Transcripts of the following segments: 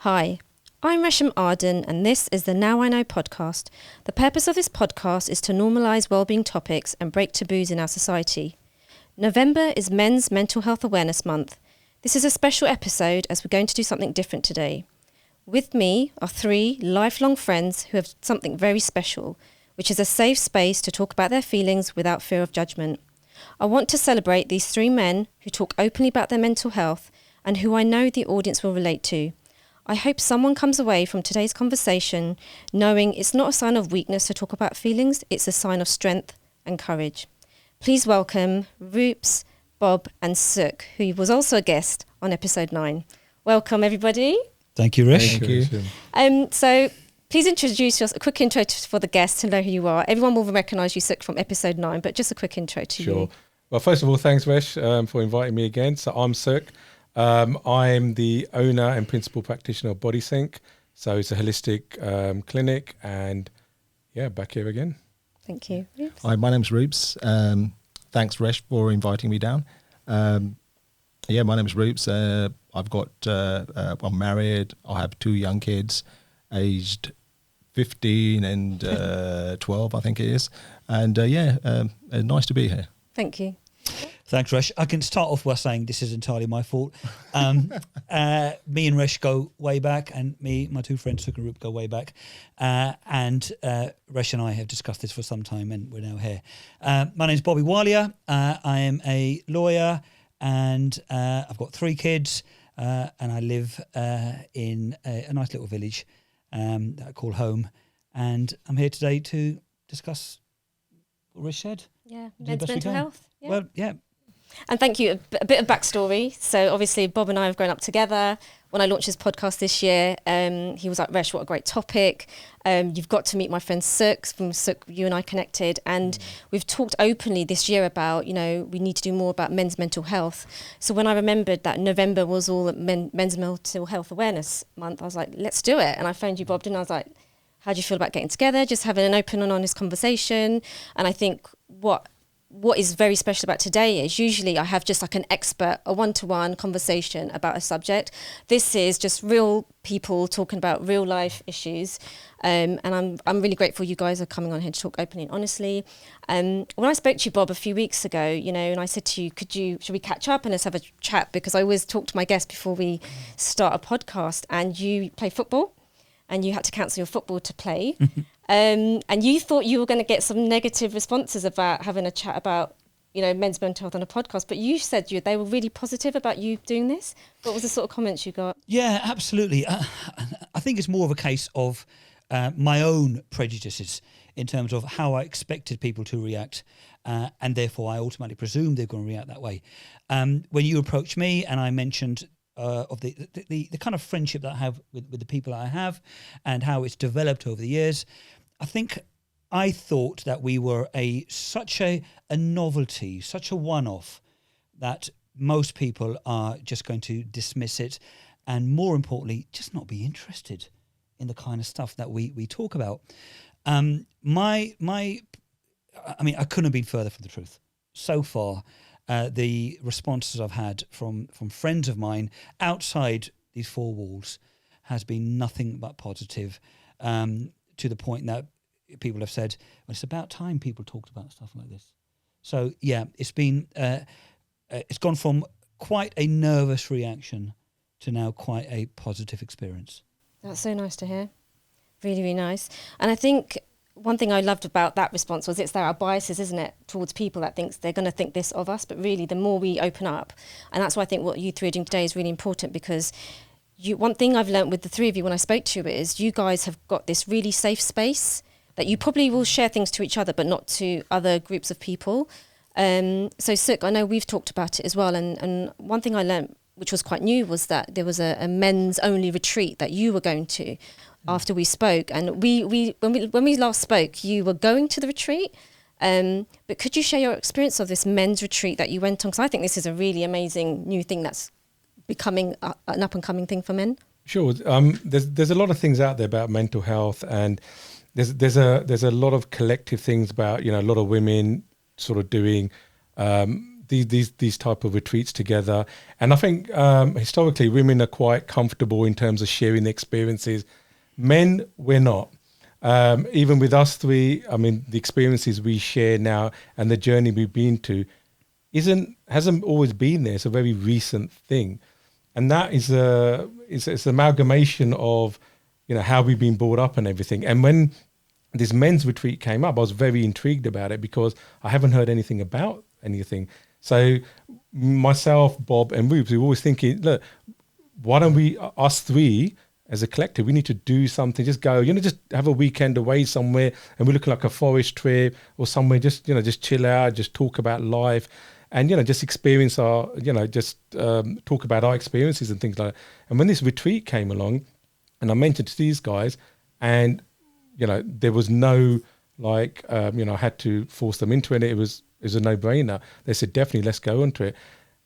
Hi, I'm Resham Arden and this is the Now I Know podcast. The purpose of this podcast is to normalise wellbeing topics and break taboos in our society. November is Men's Mental Health Awareness Month. This is a special episode as we're going to do something different today. With me are three lifelong friends who have something very special, which is a safe space to talk about their feelings without fear of judgment. I want to celebrate these three men who talk openly about their mental health and who I know the audience will relate to. I hope someone comes away from today's conversation knowing it's not a sign of weakness to talk about feelings, it's a sign of strength and courage. Please welcome Roops, Bob and Sukh, who was also a guest on episode 9. Welcome everybody. Thank you, Rish. Thank you. So please introduce yourself, a quick intro for the guests to know who you are. Everyone will recognise you, Sukh, from episode 9, but just a quick intro to you. Sure. Well, first of all, thanks, Resh, for inviting me again. So I'm Sukh. I'm the owner and principal practitioner of Body Sync. So it's a holistic clinic, and yeah, back here again. Thank you. Roops. Hi, my name's Roops. Thanks, Resh, for inviting me down. My name's Roops. I've got, I'm married. I have 2 young kids, aged 15 and 12, I think it is. And nice to be here. Thank you. Thanks, Resh. I can start off by saying this is entirely my fault. Me and Resh go way back, and my 2 friends, Sukh and Roop, go way back. And Resh and I have discussed this for some time, and we're now here. My name's Bobby Walia. I am a lawyer, and I've got 3 kids, and I live in a nice little village that I call home. And I'm here today to discuss what Resh said. Yeah, Do the men's best we mental can. health. Yeah. Well, yeah. And thank you. A bit of backstory. So obviously Bob and I have grown up together. When I launched this podcast this year, he was like, Resh, what a great topic. You've got to meet my friend Sukh. From Sukh, you and I connected. And we've talked openly this year about, we need to do more about men's mental health. So when I remembered that November was all Men's Mental Health Awareness Month, I was like, let's do it. And I phoned you, Bob, and I was like, how do you feel about getting together? Just having an open and honest conversation. And I think what is very special about today is usually I have just like an expert, a one-to-one conversation about a subject. This is just real people talking about real life issues. And I'm really grateful you guys are coming on here to talk openly and honestly. When I spoke to you, Bob, a few weeks ago, and I said to you, should we catch up and let's have a chat? Because I always talk to my guests before we start a podcast, and you play football and you had to cancel your football to play. And you thought you were going to get some negative responses about having a chat about, men's mental health on a podcast, but you said they were really positive about you doing this. What was the sort of comments you got? Yeah, absolutely. I think it's more of a case of my own prejudices in terms of how I expected people to react, and therefore I ultimately presumed they're going to react that way. When you approached me and I mentioned of the kind of friendship that I have with the people I have and how it's developed over the years, I thought that we were such a novelty, such a one-off, that most people are just going to dismiss it, and more importantly, just not be interested in the kind of stuff that we talk about. I couldn't have been further from the truth. So far, the responses I've had from friends of mine outside these 4 walls has been nothing but positive, to the point that people have said, well, it's about time people talked about stuff like this. So yeah, it's been it's gone from quite a nervous reaction to now quite a positive experience. That's so nice to hear. Really, really nice. And I think one thing I loved about that response was there are biases, isn't it, towards people that thinks they're going to think this of us. But really, the more we open up, and that's why I think what you 3 are doing today is really important, because one thing I've learned with the 3 of you when I spoke to you is you guys have got this really safe space that you probably will share things to each other, but not to other groups of people. So Sukh, I know we've talked about it as well. And one thing I learned, which was quite new, was that there was a men's only retreat that you were going to after we spoke. And when we last spoke, you were going to the retreat. But could you share your experience of this men's retreat that you went on? Because I think this is a really amazing new thing that's becoming an up-and-coming thing for men. Sure. There's a lot of things out there about mental health, and there's a lot of collective things about a lot of women sort of doing these type of retreats together. And I think historically women are quite comfortable in terms of sharing their experiences. Men, we're not. Even with us three, I mean, the experiences we share now and the journey we've been to hasn't always been there. It's a very recent thing. And that is it's an amalgamation of, you know, how we've been brought up and everything. And when this men's retreat came up, I was very intrigued about it because I haven't heard anything about anything. So myself, Bob and Roops, we were always thinking, look, why don't we, us three as a collective, we need to do something, just go, you know, just have a weekend away somewhere and we're looking like a forest trip or somewhere, just, you know, just chill out, just talk about life and, you know, just experience our, you know, just talk about our experiences and things like that. And when this retreat came along and I mentioned to these guys and, you know, there was no like, you know, I had to force them into it. It was a no-brainer. They said, definitely, let's go onto it.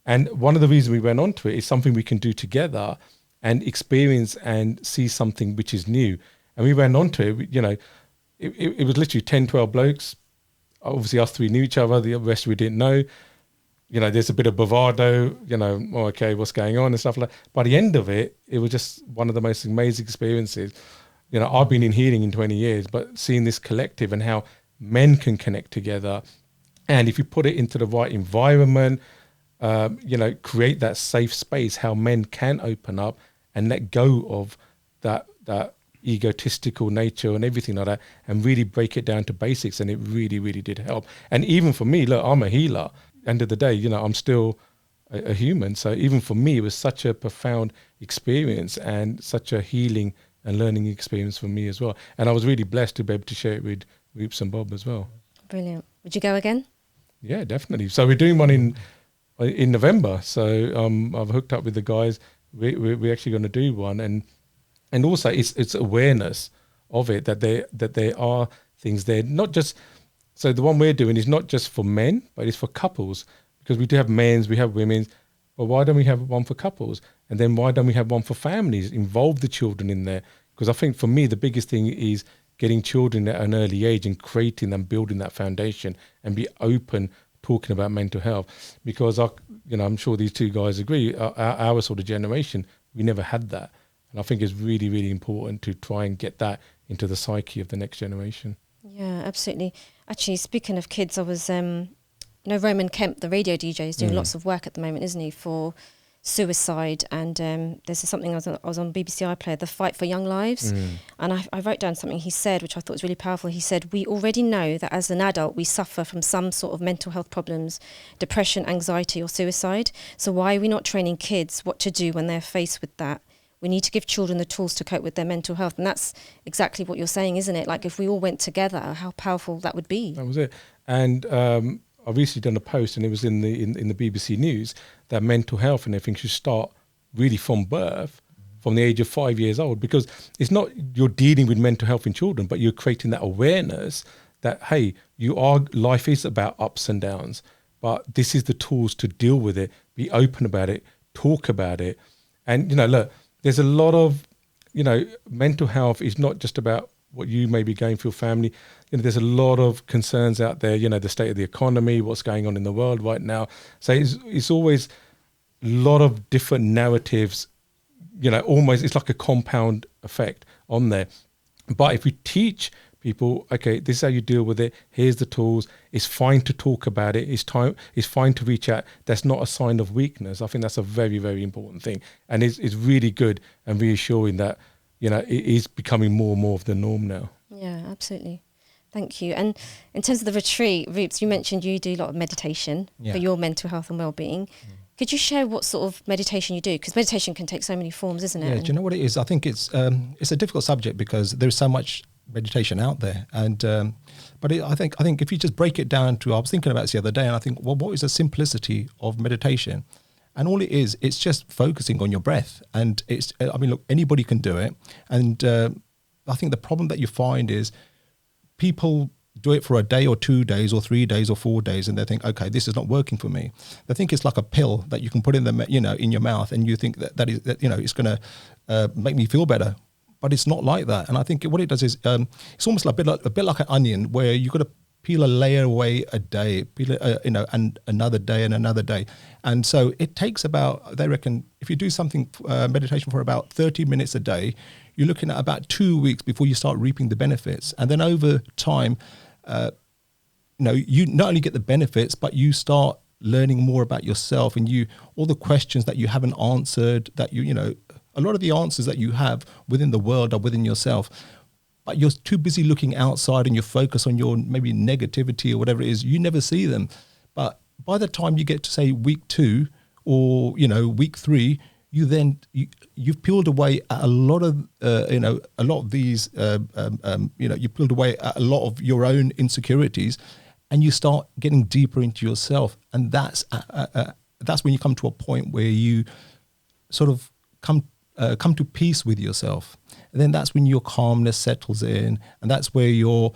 And one of the reasons we went onto it is something we can do together and experience and see something which is new. And we went onto it, you know, it was literally 10, 12 blokes. Obviously, us three knew each other. The rest we didn't know. You know, there's a bit of bravado, you know, oh, okay, what's going on and stuff like that. By the end of it, it was just one of the most amazing experiences. You know, I've been in healing in 20 years, but seeing this collective and how men can connect together. And if you put it into the right environment, you know, create that safe space, how men can open up and let go of that egotistical nature and everything like that and really break it down to basics. And it really, really did help. And even for me, look, I'm a healer. End of the day, you know, I'm still a human. So even for me, it was such a profound experience and such a healing and learning experience for me as well. And I was really blessed to be able to share it with Roops and Bob as well. Brilliant. Would you go again? Yeah, definitely. So we're doing one in November. So I've hooked up with the guys. We're actually going to do one, and also it's awareness of it that there are things there. Not just so the one we're doing is not just for men, but it's for couples because we do have men's, we have women's. But why don't we have one for couples? And then why don't we have one for families? Involve the children in there because I think for me the biggest thing is getting children at an early age and creating and building that foundation and be open talking about mental health because I'm sure these two guys agree our sort of generation we never had that, and I think it's really, really important to try and get that into the psyche of the next generation. Yeah, absolutely. Actually, speaking of kids, I was Roman Kemp, the radio DJ, is doing lots of work at the moment, isn't he, for suicide, and there's something I was on BBC iPlayer, the fight for young lives, and I wrote down something he said which I thought was really powerful. He said, we already know that as an adult we suffer from some sort of mental health problems, depression, anxiety or suicide, so why are we not training kids what to do when they're faced with that? We need to give children the tools to cope with their mental health, and that's exactly what you're saying, isn't it? Like if we all went together, how powerful that would be. That was it. And I've recently done a post, and it was in the BBC News, that mental health and everything should start really from birth, from the age of 5 years old, because it's not you're dealing with mental health in children, but you're creating that awareness that, hey, life is about ups and downs, but this is the tools to deal with it, be open about it, talk about it. And, you know, look, there's a lot of, you know, mental health is not just about what you may be going through, family. You know, there's a lot of concerns out there, you know, the state of the economy, what's going on in the world right now. So it's always a lot of different narratives, you know, almost it's like a compound effect on there. But if we teach people, okay, this is how you deal with it, here's the tools, it's fine to talk about it, it's fine to reach out, that's not a sign of weakness. I think that's a very, very important thing. And it's really good and reassuring that, you know, it is becoming more and more of the norm now. Yeah, absolutely. Thank you. And in terms of the retreat, Roops, you mentioned you do a lot of meditation for your mental health and well-being. Could you share what sort of meditation you do? Because meditation can take so many forms, isn't it? Yeah, do you know what it is? I think it's a difficult subject because there's so much meditation out there. And but I think if you just break it down to, I was thinking about this the other day, and I think, well, what is the simplicity of meditation? And all it is, it's just focusing on your breath. And it's, I mean, look, anybody can do it. And I think the problem that you find is people do it for a day or 2 days or 3 days or 4 days, and they think, okay, this is not working for me. They think it's like a pill that you can put in in your mouth, and you think that it's going to make me feel better. But it's not like that. And I think what it does is it's almost like a bit like an onion, where you've got to peel a layer away a day, and another day and another day. And so it takes about, they reckon, if you do something, meditation for about 30 minutes a day, you're looking at about 2 weeks before you start reaping the benefits. And then over time, you not only get the benefits, but you start learning more about yourself, and all the questions that you haven't answered, that a lot of the answers that you have within the world are within yourself. But you're too busy looking outside and you're focused on your maybe negativity or whatever it is, you never see them. But by the time you get to say week 2 or, week 3, you've peeled away a lot of, these, you peeled away a lot of your own insecurities, and you start getting deeper into yourself. And that's when you come to a point where you sort of come to peace with yourself. And then that's when your calmness settles in, and that's where your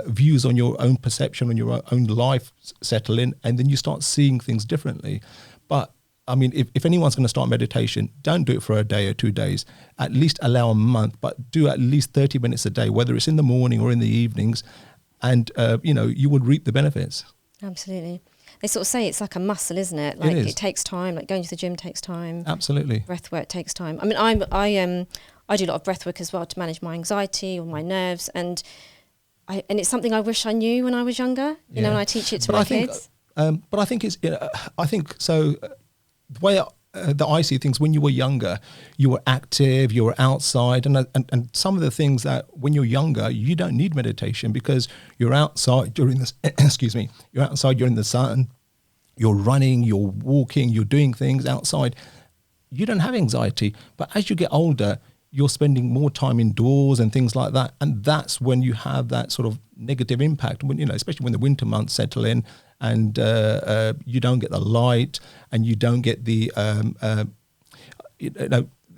views on your own perception, on your own life settle in, and then you start seeing things differently. But I mean, if anyone's going to start meditation, don't do it for a day or 2 days. At least allow a month, but do at least 30 minutes a day, whether it's in the morning or in the evenings, and you would reap the benefits. Absolutely. They sort of say it's like a muscle, isn't it? Like it takes time. Like going to the gym takes time. Absolutely. Breathwork takes time. I mean, I do a lot of breathwork as well to manage my anxiety or my nerves, and it's something I wish I knew when I was younger. You know, and I teach it to my kids. But I think it's. I think so. The way that I see things, when you were younger, you were active, you were outside, and some of the things that when you're younger, you don't need meditation because you're outside during this. Excuse me. You're outside. You're in the sun. You're running. You're walking. You're doing things outside. You don't have anxiety. But as you get older, you're spending more time indoors and things like that, and that's when you have that sort of negative impact. When especially when the winter months settle in, and you don't get the light, and you don't get the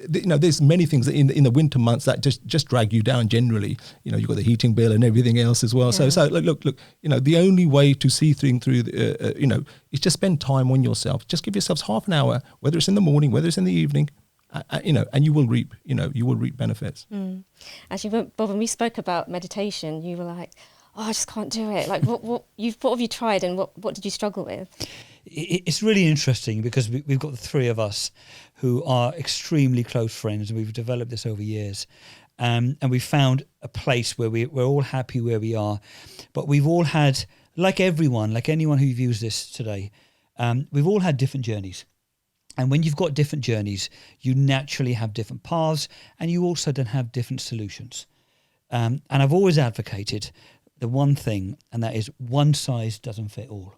there's many things that in the winter months that just drag you down generally. You've got the heating bill and everything else as well. Yeah. So look, the only way to see through is just spend time on yourself. Just give yourselves half an hour, whether it's in the morning, whether it's in the evening, and you will reap benefits. Actually, Bob, when we spoke about meditation, you were like, "Oh, I just can't do it." Like, what have you tried, and what did you struggle with? It's really interesting because we've got the three of us who are extremely close friends, and we've developed this over years. And we've found a place where we're all happy where we are. But we've all had, like anyone who views this today, we've all had different journeys. And when you've got different journeys, you naturally have different paths, and you also then have different solutions. And I've always advocated the one thing, and that is one size doesn't fit all.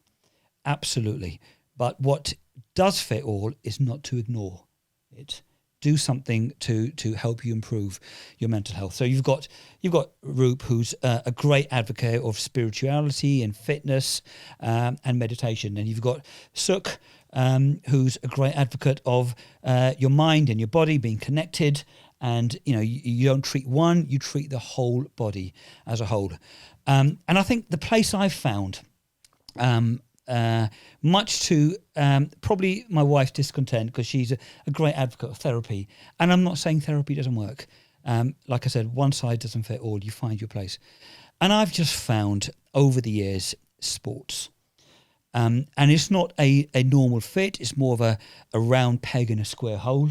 Absolutely. But what does fit all is not to ignore it. Do something to help you improve your mental health. So you've got Roops, who's a great advocate of spirituality and fitness and meditation. And you've got Sukh, who's a great advocate of your mind and your body being connected. And, you don't treat one, you treat the whole body as a whole. And I think the place I've found, much to probably my wife's discontent, because she's a great advocate of therapy. And I'm not saying therapy doesn't work. Like I said, one size doesn't fit all. You find your place. And I've just found over the years sports. And it's not a normal fit. It's more of a round peg in a square hole.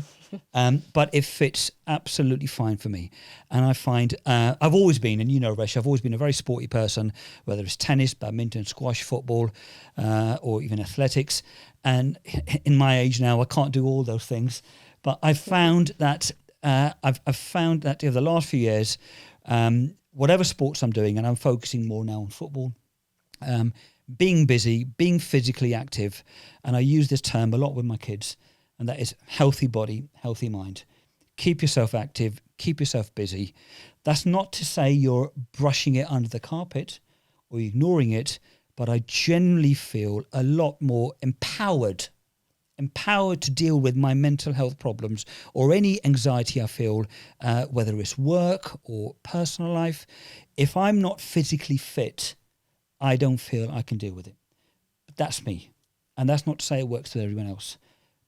But it fits absolutely fine for me. And I find I've always been, and Resh, I've always been a very sporty person, whether it's tennis, badminton, squash, football, or even athletics. And in my age now, I can't do all those things. But I've found that I've found that over the last few years, whatever sports I'm doing, and I'm focusing more now on football, being busy, being physically active, and I use this term a lot with my kids, and that is healthy body, healthy mind. Keep yourself active, keep yourself busy. That's not to say you're brushing it under the carpet or ignoring it, but I generally feel a lot more empowered to deal with my mental health problems or any anxiety I feel, whether it's work or personal life. If I'm not physically fit, I don't feel I can deal with it. But that's me. And that's not to say it works with everyone else,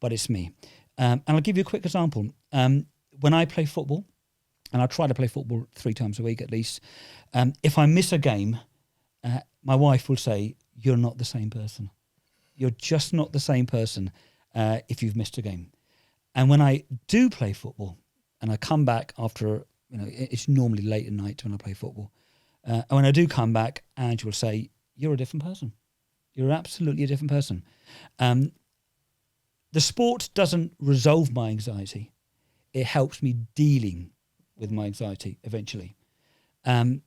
but it's me. And I'll give you a quick example. When I play football, and I try to play football 3 times a week at least, if I miss a game, my wife will say, "You're not the same person. You're just not the same person if you've missed a game." And when I do play football, and I come back after, it's normally late at night when I play football, and when I do come back, Ange will say, "You're a different person. You're absolutely a different person." The sport doesn't resolve my anxiety. It helps me dealing with my anxiety eventually. And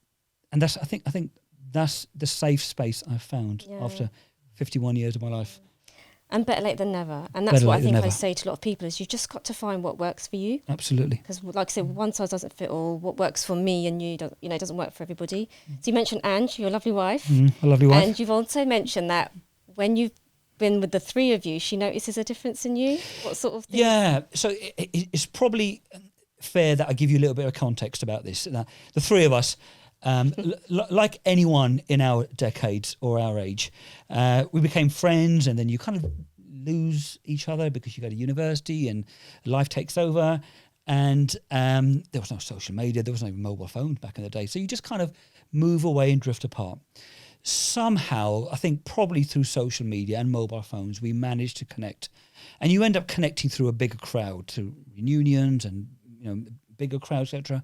I think that's the safe space I've found after 51 years of my life. And better late than never. And that's what I think I say to a lot of people is you've just got to find what works for you. Absolutely. Because like I said, one size doesn't fit all. What works for me and you, doesn't work for everybody. So you mentioned Ange, your lovely wife. A lovely wife. And you've also mentioned that when you've been with the three of you, she notices a difference in you. What sort of thing? Yeah. So it's probably fair that I give you a little bit of context about this. The three of us, like anyone in our decades or our age, we became friends, and then you kind of lose each other because you go to university and life takes over, and there was no social media, there was no mobile phones back in the day, so you just kind of move away and drift apart. Somehow, I think probably through social media and mobile phones, we managed to connect, and you end up connecting through a bigger crowd, to reunions and bigger crowds, etc.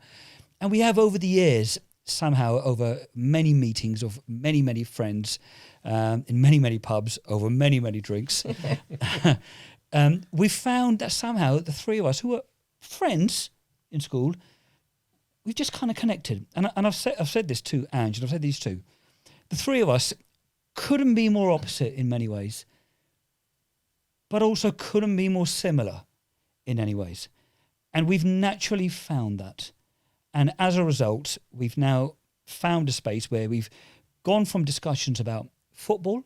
And we have over the years, somehow over many meetings of many friends, in many pubs over many drinks, we found that somehow the three of us who were friends in school, we've just kind of connected. And I've said this to Ange, and I've said these too. The three of us couldn't be more opposite in many ways, but also couldn't be more similar in any ways. And we've naturally found that. And as a result, we've now found a space where we've gone from discussions about football,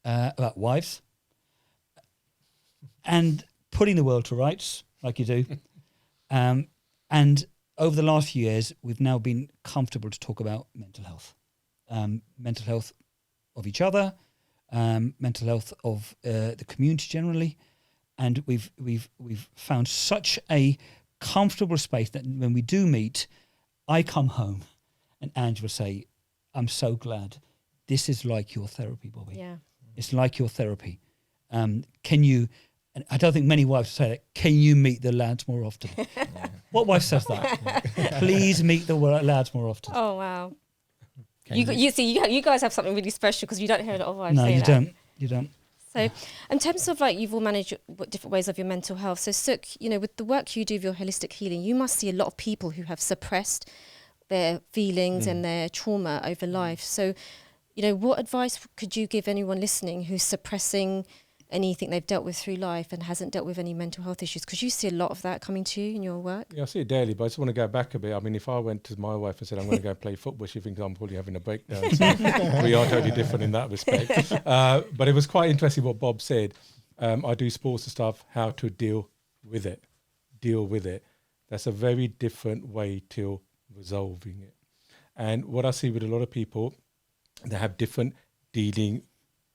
about wives, and putting the world to rights, like you do. And over the last few years, we've now been comfortable to talk about mental health of each other, mental health of the community generally. And we've found such a comfortable space that when we do meet, I come home and Ange will say, "I'm so glad. This is like your therapy, Bobby. Yeah. It's like your therapy. Can you," and I don't think many wives say that, "Can you meet the lads more often?" What wife says that? Please meet the lads more often. Oh, wow. You see, you guys have something really special because you don't hear a lot of wives say that. No, you don't. So in terms of you've all managed different ways of your mental health. So Sukh, with the work you do of your holistic healing, you must see a lot of people who have suppressed their feelings and their trauma over life. So, what advice could you give anyone listening who's suppressing anything they've dealt with through life and hasn't dealt with any mental health issues? Because you see a lot of that coming to you in your work. Yeah, I see it daily, but I just want to go back a bit. I mean, if I went to my wife and said, "I'm going to go play football," she thinks I'm probably having a breakdown. So we are totally different in that respect. But it was quite interesting what Bob said. I do sports and stuff, how to deal with it. That's a very different way to resolving it. And what I see with a lot of people, they have different dealing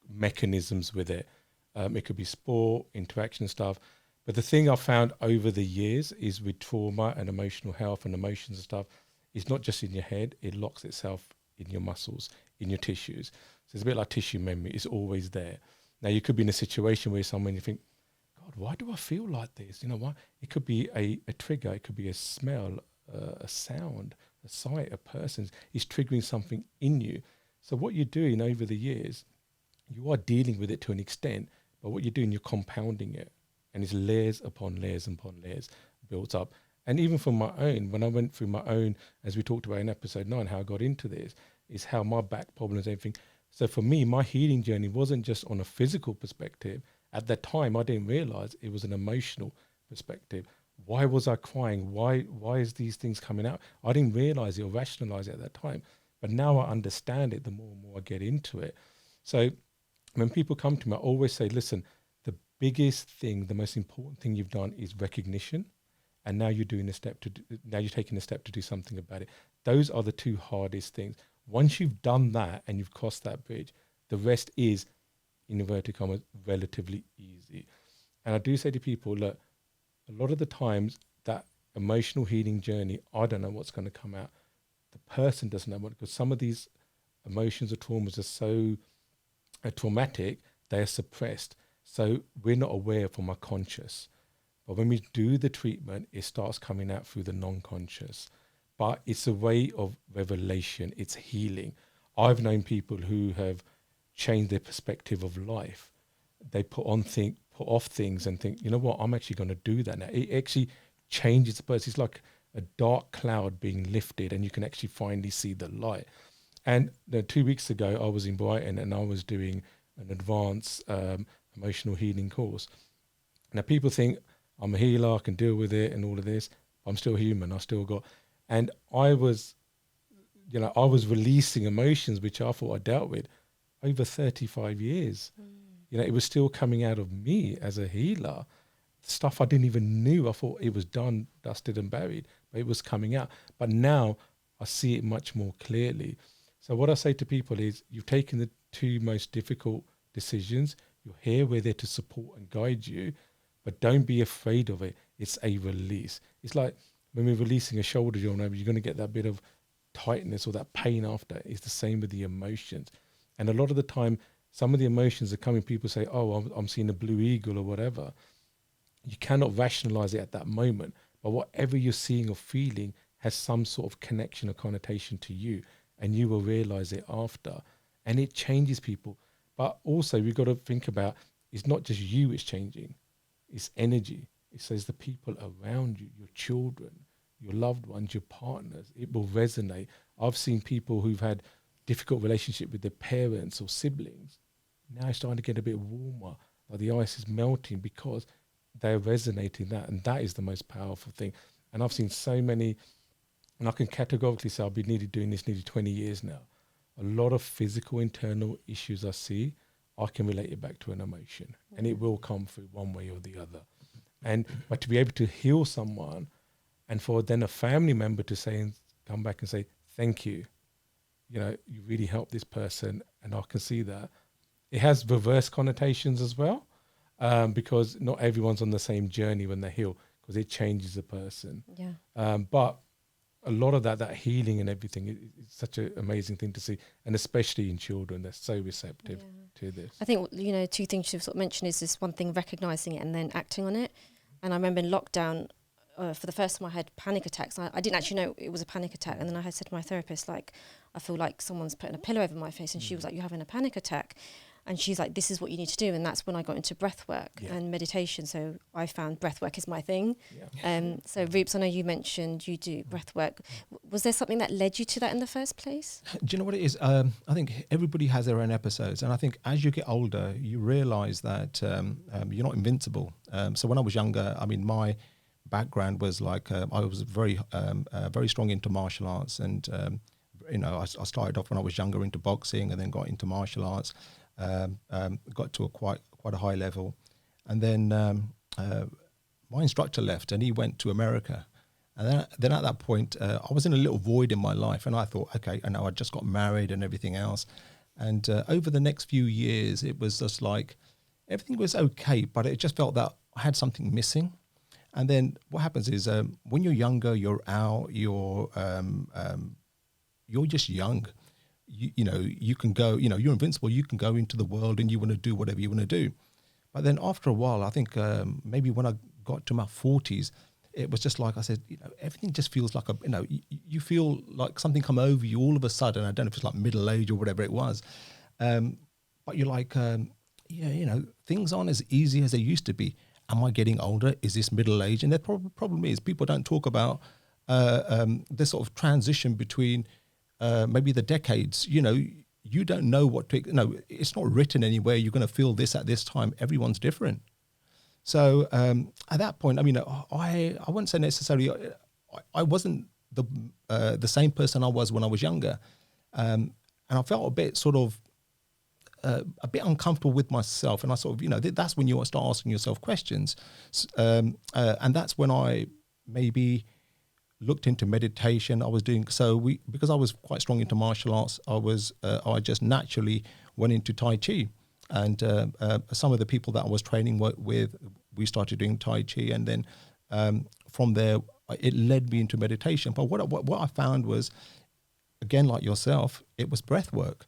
mechanisms with it. It could be sport, interaction stuff. But the thing I've found over the years is with trauma and emotional health and emotions and stuff, it's not just in your head, it locks itself in your muscles, in your tissues. So it's a bit like tissue memory, it's always there. Now you could be in a situation where you think, God, why do I feel like this? Why? It could be a trigger, it could be a smell, a sound, a sight, a person is triggering something in you. So what you're doing over the years, you are dealing with it to an extent, but what you're doing, you're compounding it. And it's layers upon layers upon layers built up. And even from my own, when I went through my own, as we talked about in episode 9, how I got into this, is how my back problems, everything. So for me, my healing journey wasn't just on a physical perspective. At that time, I didn't realize it was an emotional perspective. Why was I crying? Why is these things coming out? I didn't realize it or rationalize it at that time. But now I understand it the more and more I get into it. So when people come to me, I always say, listen, the biggest thing, the most important thing you've done is recognition. And now you're taking a step to do something about it. Those are the two hardest things. Once you've done that and you've crossed that bridge, the rest is, in inverted commas, relatively easy. And I do say to people, look, a lot of the times that emotional healing journey, I don't know what's going to come out. The person doesn't know what, because some of these emotions or traumas are so traumatic, they are suppressed. So we're not aware from our conscious. But when we do the treatment, it starts coming out through the non-conscious. But it's a way of revelation. It's healing. I've known people who have changed their perspective of life. They put off things and think, you know what, I'm actually going to do that now. It actually changes the person. It's like a dark cloud being lifted, and you can actually finally see the light. And 2 weeks ago, I was in Brighton and I was doing an advanced emotional healing course. Now, people think I'm a healer, I can deal with it and all of this. I'm still human. I still got, and I was releasing emotions which I thought I dealt with over 35 years. It was still coming out of me as a healer. Stuff I didn't even knew. I thought it was done, dusted and buried, but it was coming out. But now I see it much more clearly. So what I say to people is, you've taken the two most difficult decisions. You're here, we're there to support and guide you, but don't be afraid of it. It's a release. It's like when we're releasing a shoulder joint, you're going to get that bit of tightness or that pain after. It's the same with the emotions. And a lot of the time, some of the emotions are coming, people say, oh, I'm seeing a blue eagle or whatever. You cannot rationalize it at that moment, but whatever you're seeing or feeling has some sort of connection or connotation to you, and you will realize it after, and it changes people. But also we've got to think about, it's not just you it's changing, it's energy. It says the people around you, your children, your loved ones, your partners, it will resonate. I've seen people who've had difficult relationship with their parents or siblings, now it's starting to get a bit warmer, like the ice is melting, because they're resonating that, and that is the most powerful thing. And I've seen so many, and I can categorically say I've been doing this nearly 20 years now. A lot of physical internal issues I see, I can relate it back to an emotion, and it will come through one way or the other. But to be able to heal someone, and for then a family member to say and come back and say, thank you, you really helped this person, and I can see that. It has reverse connotations as well, because not everyone's on the same journey when they heal, because it changes the person. Yeah. But a lot of that healing and everything is such an amazing thing to see, and especially in children, they're so receptive to this. I think, two things you've sort of mentioned is this one thing, recognizing it and then acting on it. And I remember in lockdown, for the first time I had panic attacks. I didn't actually know it was a panic attack. And then I had said to my therapist, like, I feel like someone's putting a pillow over my face. And she was like, you're having a panic attack. And she's like, this is what you need to do. And that's when I got into breath work and meditation. So I found breath work is my thing. So Roops, I know you mentioned you do breath work. Was there something that led you to that in the first place? Do you know what it is? I think everybody has their own episodes. And I think as you get older, you realize that you're not invincible. So when I was younger, my background was like, I was very strong into martial arts. And, I started off when I was younger into boxing, and then got into martial arts. Got to quite a high level, and then my instructor left and he went to America, and then at that point I was in a little void in my life, and I thought, okay, I know I just got married and everything else, and over the next few years it was just like everything was okay, but it just felt that I had something missing. And then what happens is when you're younger, you're out, you're just young. You can go, you're invincible. You can go into the world and you want to do whatever you want to do. But then after a while, I think maybe when I got to my 40s, it was just like I said, everything just feels like you feel like something come over you all of a sudden. I don't know if it's like middle age or whatever it was. But you're like, things aren't as easy as they used to be. Am I getting older? Is this middle age? And the problem is people don't talk about this sort of transition between maybe the decades. You don't know what to, it's not written anywhere. You're going to feel this at this time. Everyone's different. So at that point, I wouldn't say necessarily, I wasn't the same person I was when I was younger. And I felt a bit sort of, a bit uncomfortable with myself. And I sort of, that's when you start asking yourself questions. And that's when I maybe looked into meditation. I was doing because I was quite strong into martial arts. I just naturally went into Tai Chi, and some of the people that I was training with, we started doing Tai Chi, and then from there it led me into meditation. But what I found was again, like yourself, it was breath work.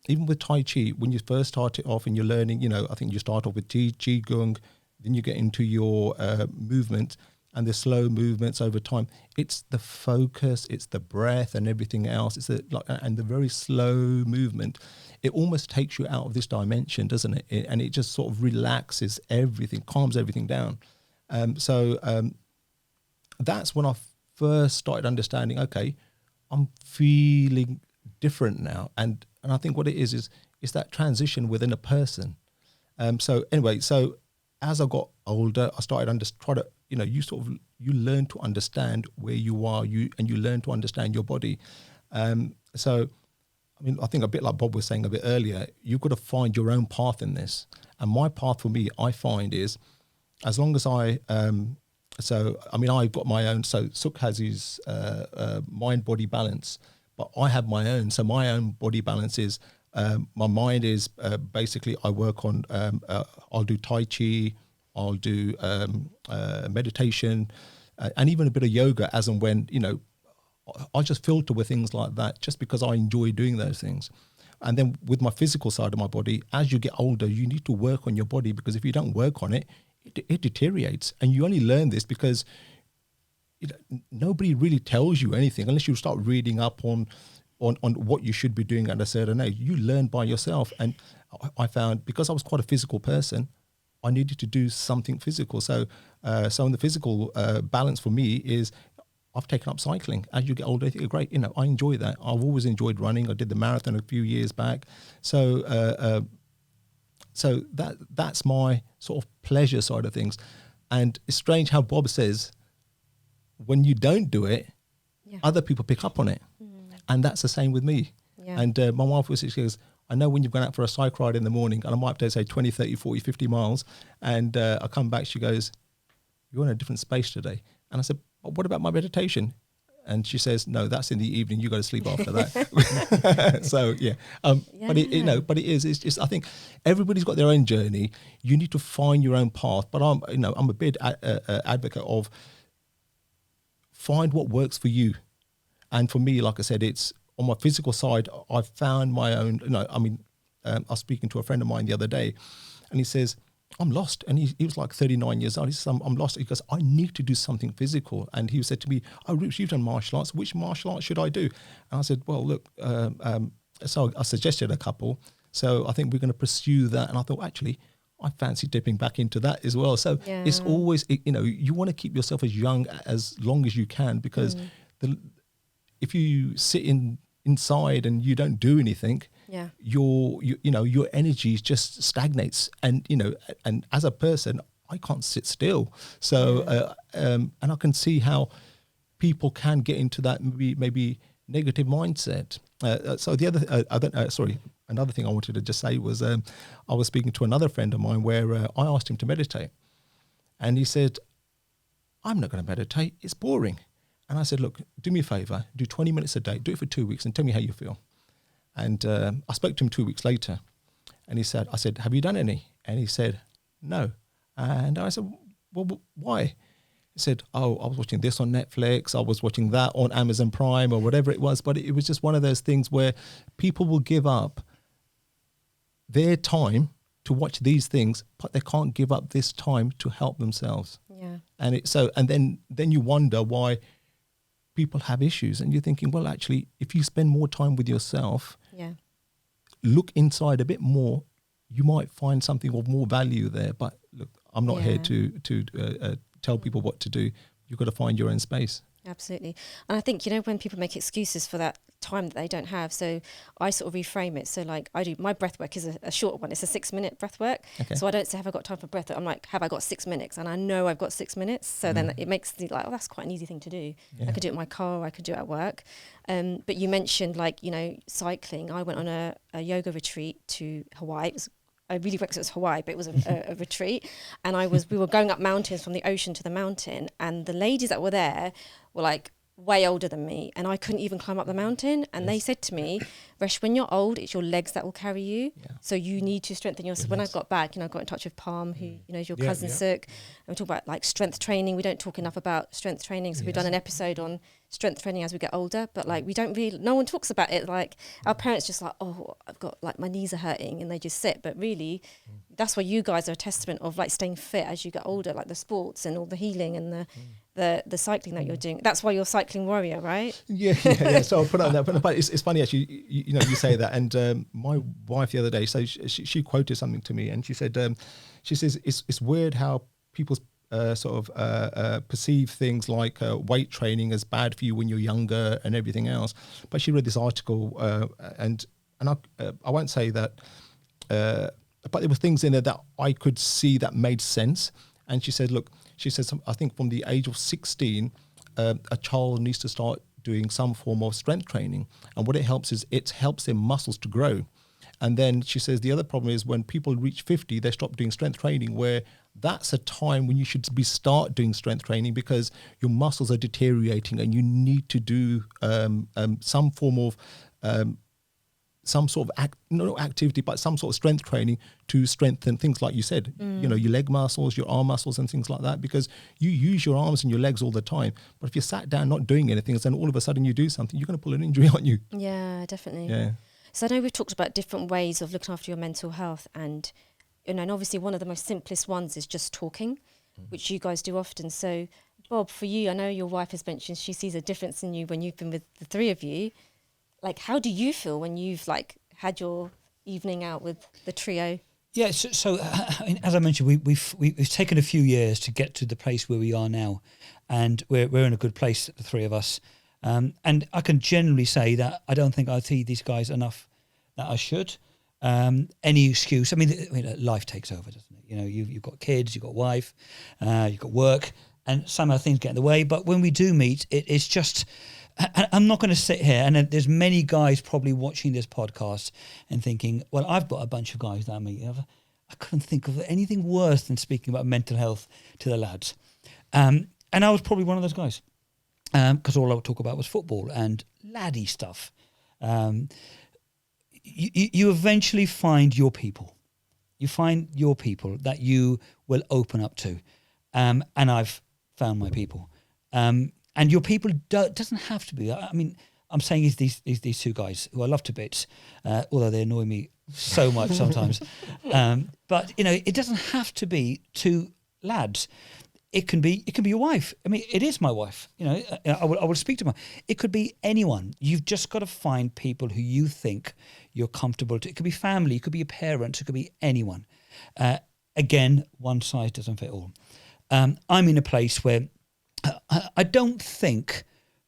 Even with Tai Chi, when you first start it off and you're learning, I think you start off with Qi Gong, then you get into your movement and the slow movements over time. It's the focus, it's the breath and everything else. And the very slow movement. It almost takes you out of this dimension, doesn't it? And it just sort of relaxes everything, calms everything down. So that's when I first started understanding, okay, I'm feeling different now. And I think what it is that transition within a person. So as I got older, I started you learn to understand where you are, and you learn to understand your body. So, I mean, I think a bit like Bob was saying a bit earlier, you've got to find your own path in this. And my path for me, I find, is as long as I've got my own. So Sukh has his mind-body balance, but I have my own. So my own body balance is, my mind is basically I work on, I'll do Tai Chi, I'll do meditation, and even a bit of yoga as and when, I just filter with things like that just because I enjoy doing those things. And then with my physical side of my body, as you get older, you need to work on your body, because if you don't work on it, it deteriorates. And you only learn this because nobody really tells you anything unless you start reading up on what you should be doing at a certain age. You learn by yourself. And I found, because I was quite a physical person, I needed to do something physical. So in the physical balance for me is I've taken up cycling. As you get older, I think, great, I enjoy that. I've always enjoyed running. I did the marathon a few years back. So that's my sort of pleasure side of things. And it's strange how Bob says, when you don't do it, other people pick up on it. And that's the same with me. Yeah. And my wife was, she goes, I know when you've gone out for a cycle ride in the morning, and I might have to say 20, 30, 40, 50 miles, and I come back, she goes, you're in a different space today. And I said, what about my meditation? And she says, no, that's in the evening. You go to sleep after that. So yeah, but it's just, I think everybody's got their own journey. You need to find your own path. But I'm a big advocate of find what works for you. And for me, like I said, it's on my physical side. I've found my own. I was speaking to a friend of mine the other day, and he says, I'm lost. And he was like 39 years old. He says, I'm lost. He goes, I need to do something physical. And he said to me, oh, Roops, you've done martial arts. Which martial arts should I do? And I said, well, look, so I suggested a couple. So I think we're going to pursue that. And I thought, actually, I fancy dipping back into that as well. So it's always, you want to keep yourself as young as long as you can, because if you sit inside and you don't do anything, your energy just stagnates, and and as a person, I can't sit still. So and I can see how people can get into that maybe negative mindset. So the other another thing I wanted to just say was I was speaking to another friend of mine where I asked him to meditate, and he said, I'm not going to meditate, it's boring. And I said, look, do me a favor, do 20 minutes a day, do it for 2 weeks and tell me how you feel. And I spoke to him 2 weeks later, and I said, have you done any? And he said, no. And I said, well, why? He said, oh, I was watching this on Netflix, I was watching that on Amazon Prime or whatever it was. But it was just one of those things where people will give up their time to watch these things, but they can't give up this time to help themselves. Yeah. And then you wonder why people have issues, and you're thinking, well, actually, if you spend more time with yourself, look inside a bit more, you might find something of more value there. But look, I'm not here to tell people what to do. You've got to find your own space. Absolutely. And I think, when people make excuses for that time that they don't have, so I sort of reframe it. So like I do, my breath work is a short one. It's a 6-minute breath work. Okay. So I don't say, have I got time for breath work? I'm like, have I got 6 minutes? And I know I've got 6 minutes. So then it makes me like, oh, that's quite an easy thing to do. Yeah. I could do it in my car, I could do it at work. But you mentioned cycling. I went on a yoga retreat to Hawaii. I really went because it was Hawaii, but it was a retreat. And we were going up mountains from the ocean to the mountain. And the ladies that were there were like way older than me. And I couldn't even climb up the mountain. And they said to me, Resh, when you're old, it's your legs that will carry you. Yeah. So you need to strengthen yourself. When I got back, I got in touch with Palm, who, is your cousin Sukh. And we talk about like strength training. We don't talk enough about strength training. So we've done an episode on strength training as we get older, but like we don't really, no one talks about it. Like our parents just like, oh, I've got like my knees are hurting, and they just sit. But really, that's why you guys are a testament of like staying fit as you get older, like the sports and all the healing and the cycling that you're doing. That's why you're cycling warrior, right? Yeah. So I'll put it on that. But it's funny actually. You say that, and my wife the other day, so she quoted something to me, and she said, she says it's weird how people perceive things like weight training as bad for you when you're younger and everything else. But she read this article, and I won't say that, but there were things in there that I could see that made sense. And she said, look, she says, I think from the age of 16, a child needs to start doing some form of strength training. And what it helps is it helps their muscles to grow. And then she says the other problem is when people reach 50, they stop doing strength training, where that's a time when you should start doing strength training, because your muscles are deteriorating and you need to do some form of some sort of not activity, but some sort of strength training to strengthen things like you said, your leg muscles, your arm muscles and things like that, because you use your arms and your legs all the time. But if you're sat down not doing anything, then all of a sudden you do something, you're going to pull an injury, aren't you? Yeah, definitely. Yeah. So I know we've talked about different ways of looking after your mental health, and and obviously one of the most simplest ones is just talking, which you guys do often. So Bob, for you, I know your wife has mentioned she sees a difference in you when you've been with the three of you. Like, how do you feel when you've like had your evening out with the trio? Yeah, so as I mentioned, we've taken a few years to get to the place where we are now, and we're in a good place, the three of us. And I can generally say that I don't think I see these guys enough that I should. Any excuse, I mean, life takes over, doesn't it? You've got kids, you've got wife, you've got work, and somehow things get in the way. But when we do meet, it's just, I'm not going to sit here, and there's many guys probably watching this podcast and thinking, well, I've got a bunch of guys that I meet. I couldn't think of anything worse than speaking about mental health to the lads. And I was probably one of those guys. Because all I would talk about was football and laddie stuff. You eventually find your people. You find your people that you will open up to. And I've found my people. And your people doesn't have to be. I mean, I'm saying is these two guys who I love to bits, although they annoy me so much sometimes. But it doesn't have to be two lads. It can be your wife. I mean, it is my wife. I will speak to her. It could be anyone. You've just got to find people who you think you're comfortable to. It could be family. It could be your parents. It could be anyone. Again, one size doesn't fit all. I'm in a place where I don't think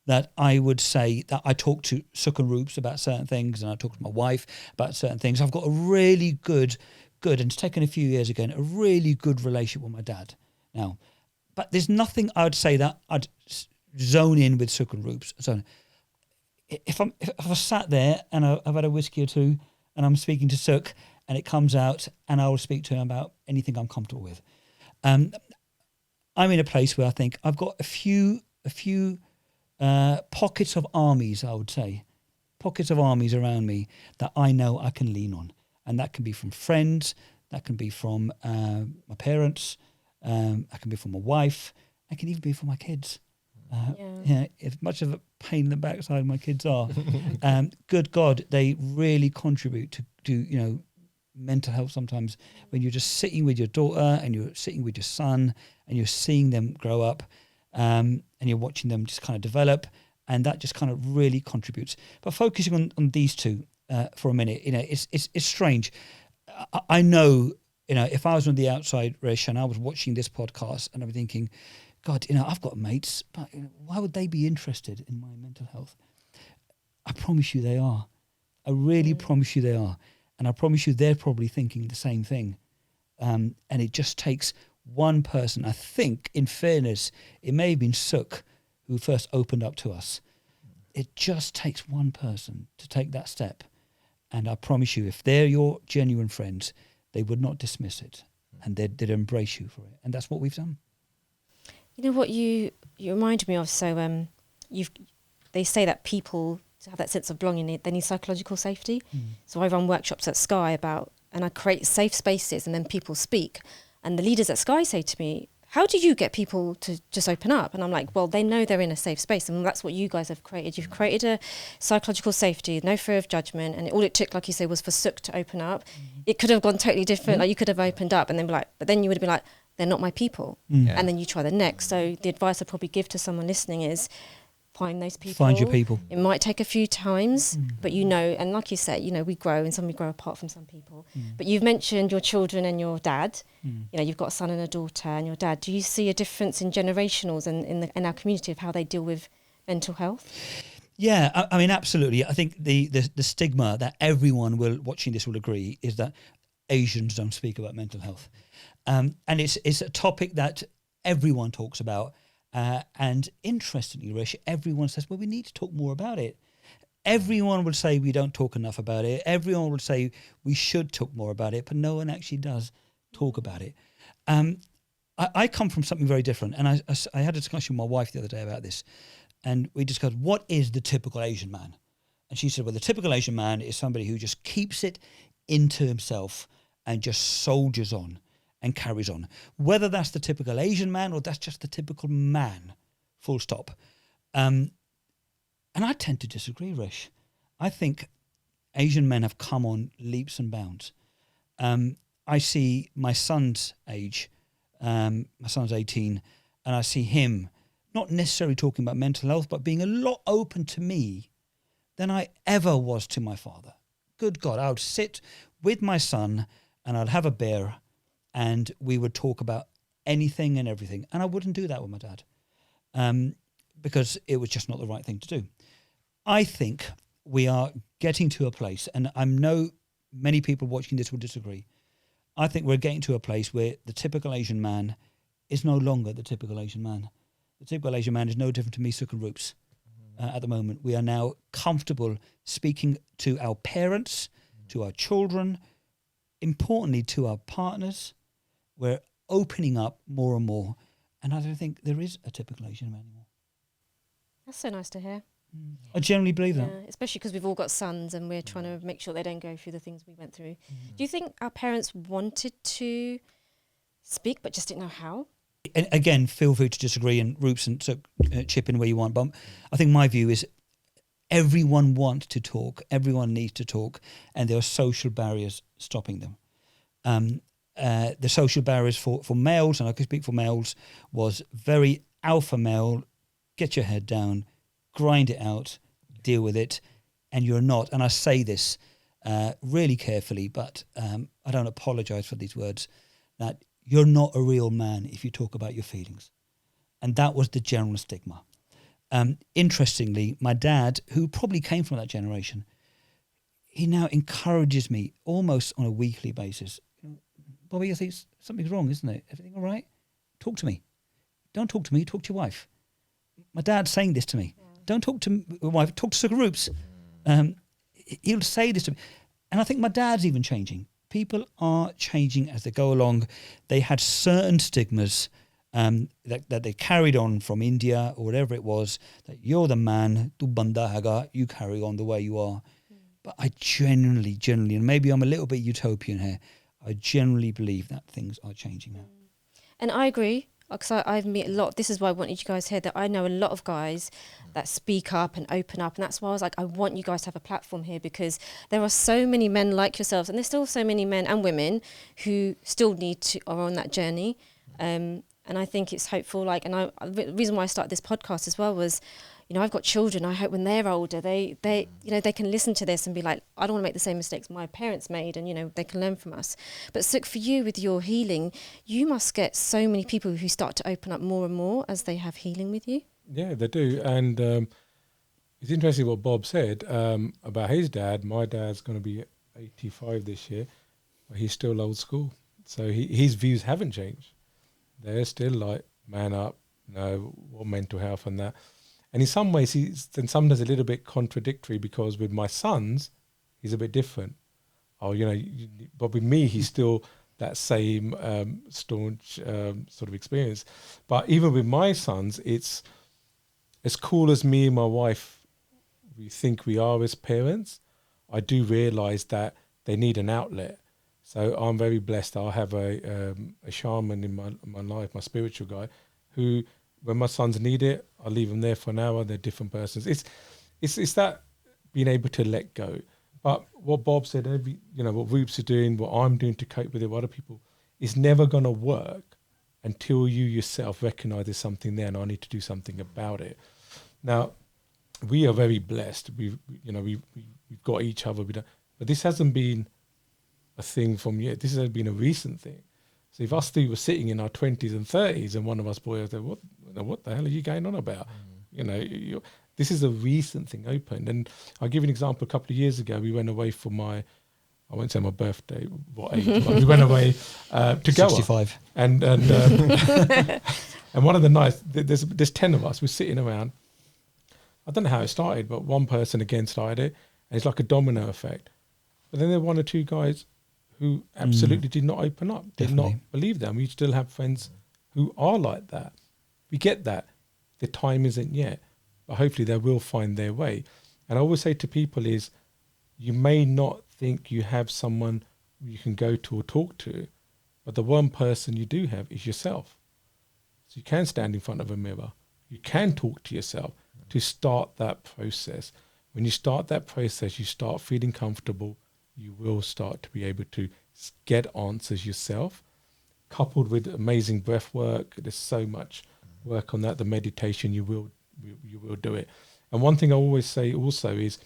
that I would say that I talk to Sukh and Roops about certain things, and I talk to my wife about certain things. I've got a really good, and it's taken a few years again, a really good relationship with my dad now. But there's nothing I would say that I'd zone in with Sukh and Roops. So if I sat there and I've had a whiskey or two and I'm speaking to Sukh and it comes out and I will speak to him about anything I'm comfortable with. I'm in a place where I think I've got a few pockets of armies, I would say, pockets of armies around me that I know I can lean on. And that can be from friends, that can be from my parents, I can be for my wife. I can even be for my kids. As much of a pain in the backside my kids are, good God, they really contribute to mental health sometimes. When you're just sitting with your daughter and you're sitting with your son and you're seeing them grow up, and you're watching them just kind of develop, and that just kind of really contributes. But focusing on these two for a minute, it's strange. I know. If I was on the outside, Rish, and I was watching this podcast and I'm thinking, God, I've got mates, but why would they be interested in my mental health? I promise you they are. I really promise you they are. And I promise you they're probably thinking the same thing. And it just takes one person. I think, in fairness, it may have been Sukh who first opened up to us. It just takes one person to take that step. And I promise you, if they're your genuine friends, they would not dismiss it, and they'd embrace you for it, and that's what we've done. You know what you remind me of? So they say that people, to have that sense of belonging, they need psychological safety. So I run workshops at Sky and I create safe spaces, and then people speak, and the leaders at Sky say to me, how do you get people to just open up? And I'm like, well, they know they're in a safe space, and that's what you guys have created. You've created a psychological safety, no fear of judgment, and all it took, like you say, was for Sukh to open up. It could have gone totally different. Like, you could have opened up and then be like, but then you would have been like, they're not my people. And then you try the next. So the advice I'd probably give to someone listening is find those people. Find your people. It might take a few times, but and like you said, we grow, and some we grow apart from some people. But you've mentioned your children and your dad. You've got a son and a daughter and your dad. Do you see a difference in generationals and in our community of how they deal with mental health? Yeah, I mean, absolutely. I think the stigma that everyone watching this will agree is that Asians don't speak about mental health. And it's a topic that everyone talks about. And interestingly, Rish, everyone says, well, we need to talk more about it. Everyone would say we don't talk enough about it. Everyone would say we should talk more about it, but no one actually does talk about it. I come from something very different. And I had a discussion with my wife the other day about this. And we discussed, what is the typical Asian man? And she said, well, the typical Asian man is somebody who just keeps it into himself and just soldiers on and carries on. Whether that's the typical Asian man or that's just the typical man, full stop. And I tend to disagree, Rish. I think Asian men have come on leaps and bounds. I see my son's age, my son's 18, and I see him not necessarily talking about mental health, but being a lot open to me than I ever was to my father. Good God, I would sit with my son and I'd have a beer and we would talk about anything and everything. And I wouldn't do that with my dad because it was just not the right thing to do. I think we are getting to a place, and I know many people watching this will disagree. I think we're getting to a place where the typical Asian man is no longer the typical Asian man. The typical Asian man is no different to me, Sukh and Roops. At the moment, we are now comfortable speaking to our parents, to our children, importantly to our partners. We're opening up more and more, and I don't think there is a typical Asian man anymore. That's so nice to hear. I generally believe that. Especially because we've all got sons and we're trying to make sure they don't go through the things we went through. Do you think our parents wanted to speak but just didn't know how? And again, feel free to disagree, and Roops and chip in where you want. But I think my view is everyone wants to talk, everyone needs to talk, and there are social barriers stopping them. The social barriers for males, and I can speak for males, was very alpha male, get your head down, grind it out, deal with it, and you're not. And I say this really carefully, but I don't apologise for these words, that you're not a real man if you talk about your feelings. And that was the general stigma. Interestingly, my dad, who probably came from that generation, he now encourages me almost on a weekly basis. Bobby, I think something's wrong, isn't it? Everything all right? Talk to me. Don't talk to me, talk to your wife. My dad's saying this to me. Don't talk to my wife, talk to Sukh Roops. He'll say this to me. And I think my dad's even changing. People are changing as they go along. They had certain stigmas that they carried on from India or whatever it was, that you're the man, tu banda haga, you carry on the way you are. But I genuinely, and maybe I'm a little bit utopian here, I generally believe that things are changing now. And I agree, because I've met a lot. This is why I wanted you guys here, that I know a lot of guys that speak up and open up, and that's why I was like, I want you guys to have a platform here, because there are so many men like yourselves, and there's still so many men and women who still are on that journey. And I think it's hopeful. The reason why I started this podcast as well was, I've got children. I hope when they're older, they can listen to this and be like, I don't want to make the same mistakes my parents made, and they can learn from us. But Sukh, for you with your healing, you must get so many people who start to open up more and more as they have healing with you. Yeah, they do. And it's interesting what Bob said about his dad. My dad's going to be 85 this year, but he's still old school. So his views haven't changed. They're still like, man up, what mental health and that. And in some ways, he's then sometimes a little bit contradictory, because with my sons, he's a bit different. But with me, he's still that same staunch sort of experience. But even with my sons, it's as cool as me and my wife, we think we are as parents. I do realise that they need an outlet. So I'm very blessed. I have a shaman in my life, my spiritual guy, who, when my sons need it, I leave them there for an hour. They're different persons. It's that being able to let go. But what Bob said, what Roops are doing, what I'm doing to cope with it, what other people, is never going to work until you yourself recognize there's something there and I need to do something about it. Now, we are very blessed. We've got each other, but this hasn't been a thing from yet. This has been a recent thing. So if us three were sitting in our 20s and 30s and one of us boys said, what the hell are you going on about? This is a recent thing opened. And I'll give you an example. A couple of years ago, we went away for I won't say my birthday, what age, but we went away to Goa. 65. And and one of the nights, there's 10 of us, we're sitting around. I don't know how it started, but one person again started it, and it's like a domino effect. But then there were one or two guys who absolutely did not open up, did Definitely. not believe them. We still have friends who are like that. We get that. The time isn't yet, but hopefully they will find their way. And I always say to people is, you may not think you have someone you can go to or talk to, but the one person you do have is yourself. So you can stand in front of a mirror. You can talk to yourself to start that process. When you start that process, you start feeling comfortable. You will start to be able to get answers yourself, coupled with amazing breath work. There's so much work on that. The meditation, you will do it. And one thing I always say also is,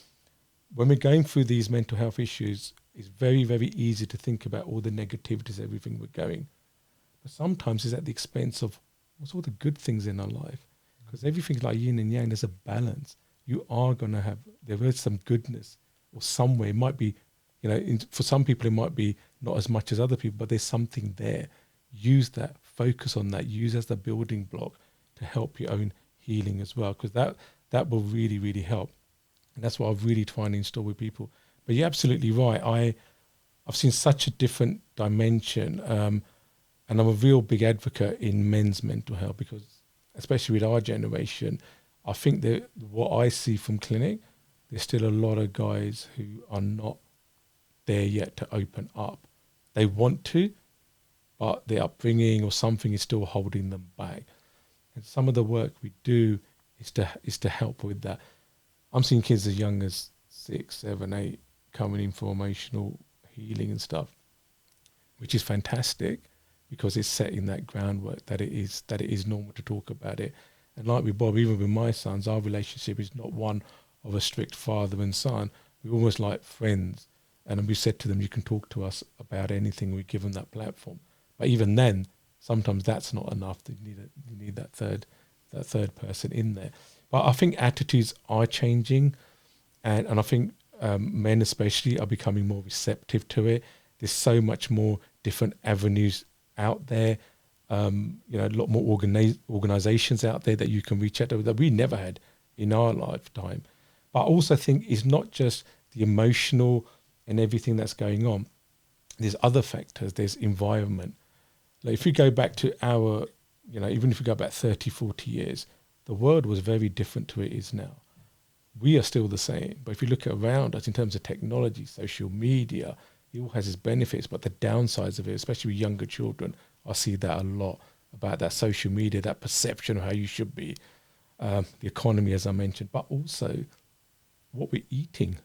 when we're going through these mental health issues, it's very, very easy to think about all the negativities, everything we're going. But sometimes it's at the expense of what's all the good things in our life. Because everything's like yin and yang, there's a balance. You are going to have, there is some goodness or somewhere. It might be, for some people it might be not as much as other people, but there's something there. Use that, focus on that, use as the building block to help your own healing as well, because that will really, really help. And that's what I'm really trying to install with people. But you're absolutely right. I've seen such a different dimension, and I'm a real big advocate in men's mental health, because especially with our generation, I think that what I see from clinic, there's still a lot of guys who are not there yet to open up. They want to, but their upbringing or something is still holding them back. And some of the work we do is to help with that. I'm seeing kids as young as 6, 7, 8 coming in for emotional healing and stuff, which is fantastic, because it's setting that groundwork that it is normal to talk about it. And like with Bob, even with my sons, our relationship is not one of a strict father and son. We're almost like friends. And we said to them, you can talk to us about anything. We give them that platform. But even then, sometimes that's not enough. You need that third person in there. But I think attitudes are changing, and I think men especially are becoming more receptive to it. There's so much more different avenues out there. A lot more organizations out there that you can reach out to that we never had in our lifetime. But I also think it's not just the emotional and everything that's going on. There's other factors. There's environment. Like if you go back to even if you go back 30, 40 years, the world was very different to it is now. We are still the same. But if you look around us in terms of technology, social media, it all has its benefits, but the downsides of it, especially with younger children, I see that a lot, about that social media, that perception of how you should be, the economy, as I mentioned, but also what we're eating,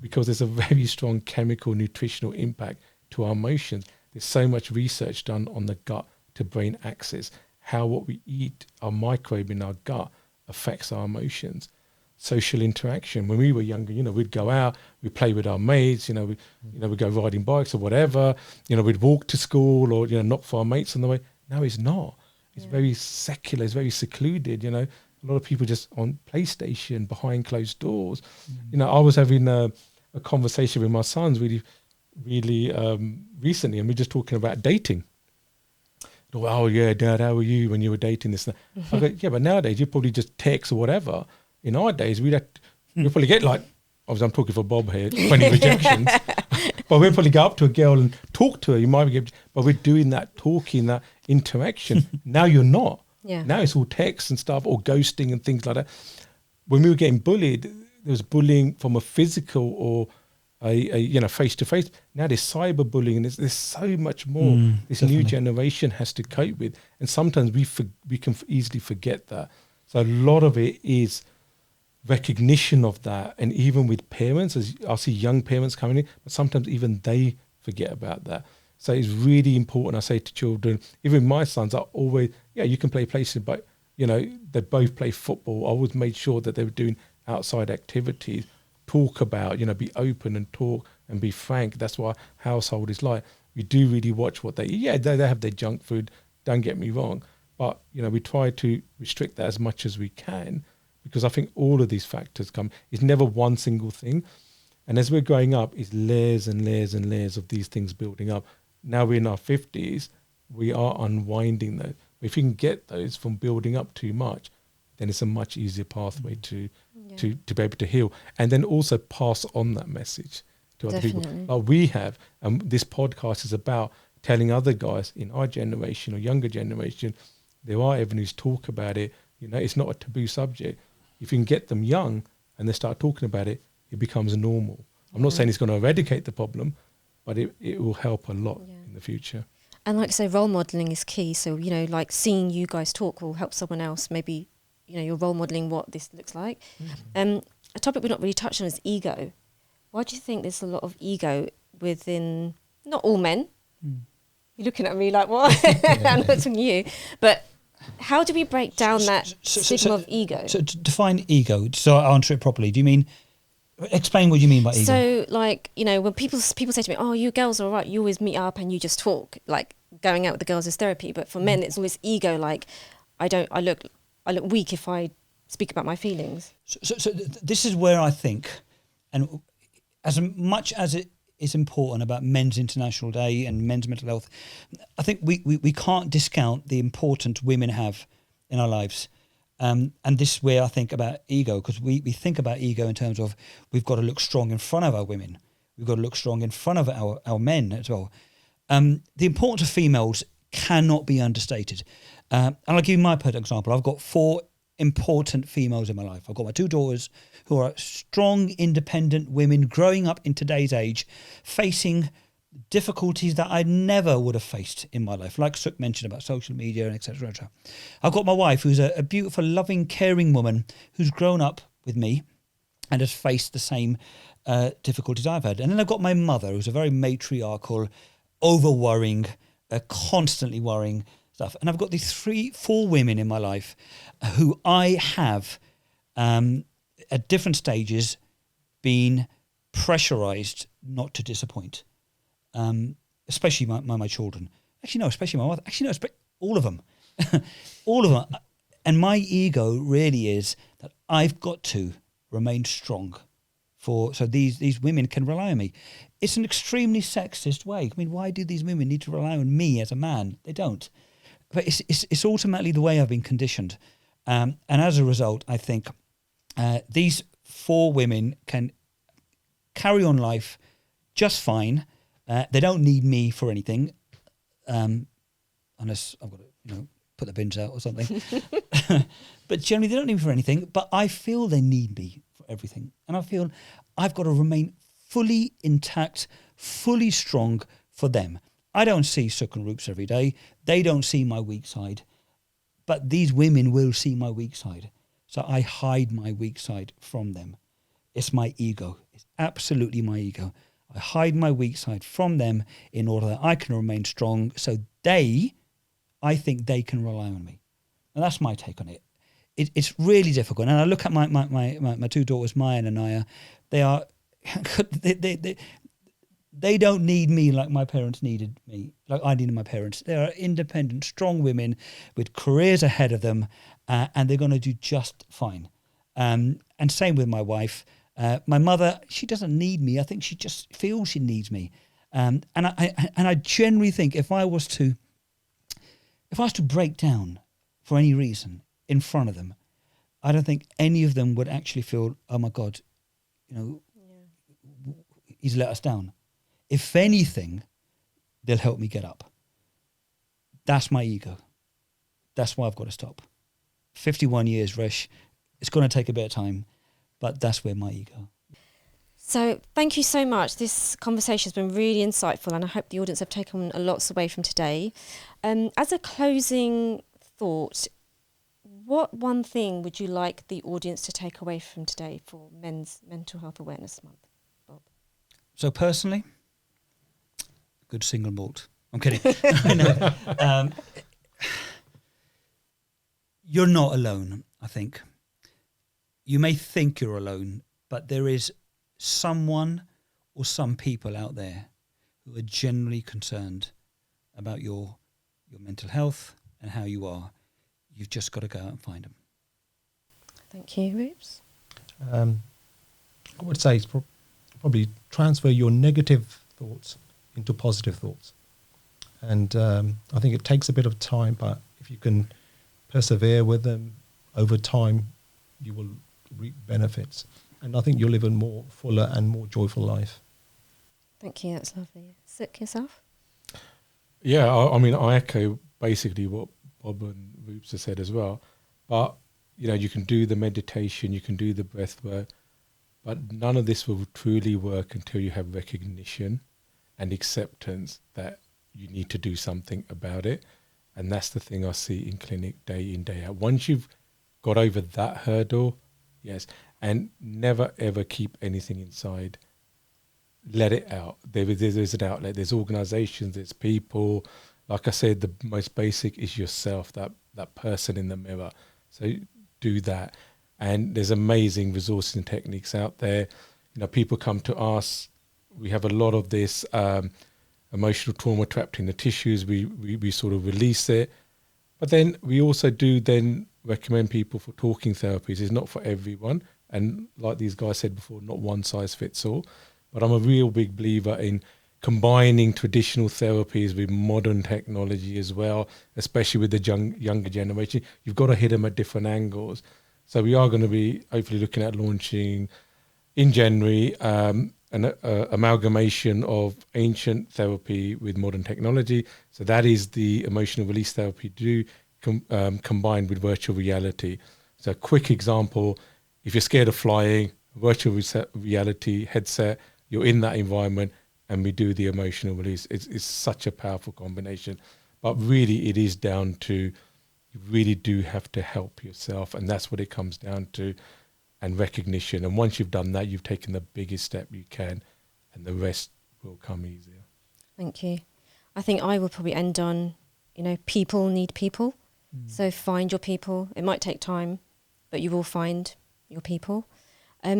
because there's a very strong chemical nutritional impact to our emotions. There's so much research done on the gut to brain axis, how what we eat, our microbe in our gut, affects our emotions. Social interaction. When we were younger, we'd go out, we'd play with our mates, we'd go riding bikes or whatever, we'd walk to school or, knock for our mates on the way. Now it's not. It's very secular, it's very secluded, A lot of people just on PlayStation behind closed doors. I was having a conversation with my sons really recently, and we're just talking about dating. Oh yeah, Dad, how were you when you were dating this? I go, yeah, but nowadays you probably just text or whatever. In our days, we'd probably get obviously I'm talking for Bob here, 20 rejections, but we'd probably go up to a girl and talk to her. You might get, but we're doing that talking, that interaction. Now you're not. Yeah. Now it's all text and stuff, or ghosting and things like that. When we were getting bullied, there was bullying from a physical or a face to face. Now there's cyberbullying, and there's so much more this definitely. new generation has to cope with, and sometimes we can easily forget that. So a lot of it is recognition of that, and even with parents, as I see young parents coming in, but sometimes even they forget about that. So it's really important. I say to children, even my sons, are always, you can play PlayStation, but they both play football. I always made sure that they were doing outside activities, talk about, be open and talk and be frank. That's what household is like. We do really watch what they eat. They have their junk food, don't get me wrong, but we try to restrict that as much as we can, because I think all of these factors come. It's never one single thing. And as we're growing up, it's layers and layers and layers of these things building up. Now we're in our 50s, we are unwinding those. If you can get those from building up too much, then it's a much easier pathway to be able to heal. And then also pass on that message to other people. Like we have, and this podcast is about telling other guys in our generation or younger generation, there are avenues, talk about it. It's not a taboo subject. If you can get them young and they start talking about it, it becomes normal. I'm not saying it's going to eradicate the problem, but it will help a lot in the future. And like I say, role modelling is key. So, like seeing you guys talk will help someone else. Maybe, you're role modelling what this looks like. A topic we've not really touched on is ego. Why do you think there's a lot of ego within, not all men? You're looking at me like, what? I'm not talking to you. But how do we break down that stigma of ego? So to define ego, so I answer it properly, do you mean, explain what you mean by ego? So, like, when people say to me, oh, you girls are all right, you always meet up and you just talk, like going out with the girls is therapy. But for men, it's always ego, like, I look weak if I speak about my feelings. So this is where I think, and as much as it is important about Men's International Day and men's mental health, I think we can't discount the importance women have in our lives. And this is where I think about ego, because we think about ego in terms of we've got to look strong in front of our women. We've got to look strong in front of our men as well. The importance of females cannot be understated. And I'll give you my perfect example. I've got 4 important females in my life. I've got my 2 daughters who are strong, independent women growing up in today's age, facing difficulties that I never would have faced in my life, like Sukh mentioned about social media and etc. etc. I've got my wife, who's a beautiful, loving, caring woman who's grown up with me and has faced the same difficulties I've had. And then I've got my mother, who's a very matriarchal, over-worrying, constantly worrying stuff. And I've got these 4 women in my life who I have, at different stages, been pressurized not to disappoint. Especially my children. Actually, no, especially my mother. Actually, no, all of them. All of them. And my ego really is that I've got to remain strong so these women can rely on me. It's an extremely sexist way. I mean, why do these women need to rely on me as a man? They don't. But it's ultimately the way I've been conditioned. And as a result, I think these 4 women can carry on life just fine. They don't need me for anything, unless I've got to, put the bins out or something. But generally, they don't need me for anything. But I feel they need me for everything, and I feel I've got to remain fully intact, fully strong for them. I don't see Sukh and Roops every day. They don't see my weak side, but these women will see my weak side. So I hide my weak side from them. It's my ego. It's absolutely my ego. I hide my weak side from them in order that I can remain strong, so I think they can rely on me. And that's my take on it. It's really difficult. And I look at my 2 daughters, Maya and Anaya. They don't need me like my parents needed me, like I needed my parents. They are independent, strong women with careers ahead of them, and they're going to do just fine. And same with my wife. My mother, she doesn't need me. I think she just feels she needs me. And I generally think if I was to break down for any reason in front of them, I don't think any of them would actually feel, oh my God, he's let us down. If anything, they'll help me get up. That's my ego. That's why I've got to stop. 51 years, Resh. It's going to take a bit of time, but that's where my ego. So thank you so much. This conversation has been really insightful, and I hope the audience have taken a lot away from today. As a closing thought, what one thing would you like the audience to take away from today for Men's Mental Health Awareness Month, Bob? So personally, good single malt. I'm kidding. No, you're not alone, I think. You may think you're alone, but there is someone or some people out there who are genuinely concerned about your mental health and how you are. You've just got to go out and find them. Thank you, Roops. I would say it's probably transfer your negative thoughts into positive thoughts. And I think it takes a bit of time, but if you can persevere with them over time, you will reap benefits. And I think you'll live a more fuller and more joyful life. Thank you, that's lovely. Sukh, yourself? Yeah, I mean, I echo basically what Bob and Roops have said as well. But, you know, you can do the meditation, you can do the breath work, but none of this will truly work until you have recognition and acceptance that you need to do something about it. And that's the thing I see in clinic day in, day out. Once you've got over that hurdle, yes, and never ever keep anything inside. Let it out. There's an outlet. There's organisations, there's people. Like I said, the most basic is yourself, that person in the mirror. So do that. And there's amazing resources and techniques out there. You know, people come to us. We have a lot of this emotional trauma trapped in the tissues. We sort of release it. But then we also do then recommend people for talking therapies. It's not for everyone. And like these guys said before, not one size fits all. But I'm a real big believer in combining traditional therapies with modern technology as well, especially with the younger generation. You've got to hit them at different angles. So we are going to be hopefully looking at launching in January an amalgamation of ancient therapy with modern technology. So that is the emotional release therapy combined with virtual reality. So a quick example, if you're scared of flying, virtual reality headset, you're in that environment and we do the emotional release. It's such a powerful combination. But really it is down to, you really do have to help yourself, and that's what it comes down to, and recognition. And once you've done that, you've taken the biggest step you can, and the rest will come easier. Thank you. I think I will probably end on, people need people. So find your people. It might take time, but you will find your people.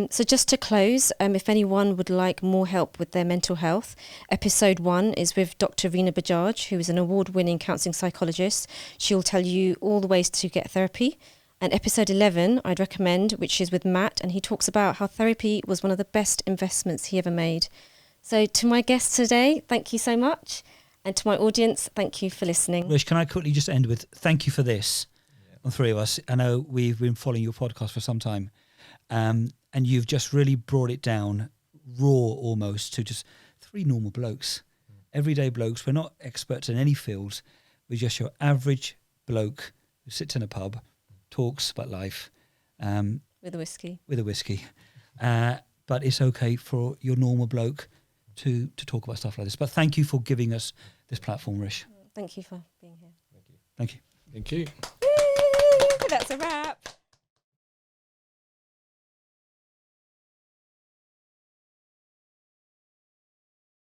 So just to close, if anyone would like more help with their mental health, episode 1 is with Dr. Reena Bajaj, who is an award-winning counselling psychologist. She'll tell you all the ways to get therapy. And episode 11, I'd recommend, which is with Matt, and he talks about how therapy was one of the best investments he ever made. So to my guests today, thank you so much. And to my audience, thank you for listening. Rich, can I quickly just end with thank you for this, on three of us. I know we've been following your podcast for some time. And you've just really brought it down raw almost to just 3 normal blokes, everyday blokes. We're not experts in any field. We're just your average bloke who sits in a pub, talks about life. With a whiskey. But it's okay for your normal bloke to talk about stuff like this. But thank you for giving us this platform, Rish. Thank you for being here. Thank you. Thank you. Woo! That's a wrap.